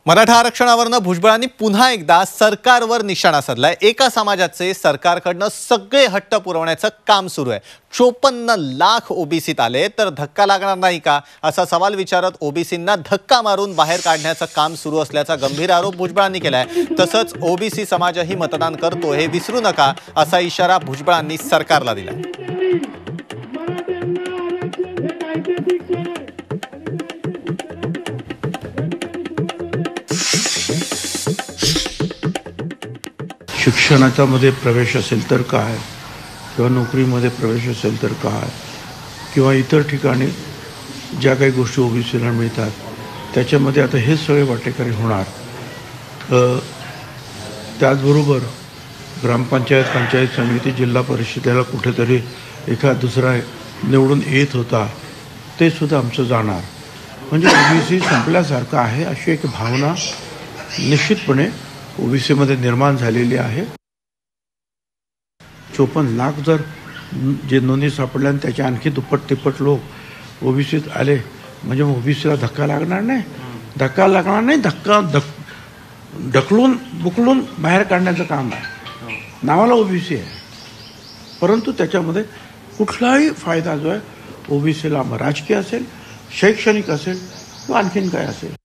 मराठा आरक्षणावरनं भुजबळांनी पुन्हा एकदा सरकारवर निशाणा साधलाय। एका समाजाचे सरकारकडनं सगळे हट्ट पुरवण्याचं काम सुरू आहे। 54 लाख ओबीसीत आले तर धक्का लागणार नाही का असा सवाल विचारत ओबीसींना धक्का मारून बाहेर काढण्याचं काम सुरू असल्याचा गंभीर आरोप भुजबळांनी केलाय। तसंच ओबीसी समाजही मतदान करतो हे विसरू नका असा इशारा भुजबळांनी सरकारला दिलाय। शिक्षणाचा मध्ये प्रवेश असेल तर काय, किंवा नोकरीमध्ये प्रवेश असेल तर काय, किंवा इतर ठिकाणी ज्या काही गोष्टी ओबीसीला मिळतात त्याच्यामध्ये आता हे सगळे वाटेकरी होणार। त्याचबरोबर ग्रामपंचायत, पंचायत समिती, जिल्हा परिषदेला कुठेतरी एखाद दुसरा निवडून येत होता ते सुद्धा आमचं जाणार। म्हणजे ओबीसी संपल्यासारखं आहे अशी एक भावना निश्चितपणे ओबीसीमध्ये निर्माण झालेली आहे। 54 लाख जर जे नोंदी सापडल्या आणि त्याच्या आणखी दुप्पट तिप्पट लोक ओबीसीत आले म्हणजे ओबीसीला धक्का लागणार नाही। धक्का लागणार नाही, ढकलून बुकलून बाहेर काढण्याचं काम आहे। नावाला ओबीसी आहे, परंतु त्याच्यामध्ये कुठलाही फायदा जो आहे ओबीसीला राजकीय असेल, शैक्षणिक असेल किंवा आणखीन काय असेल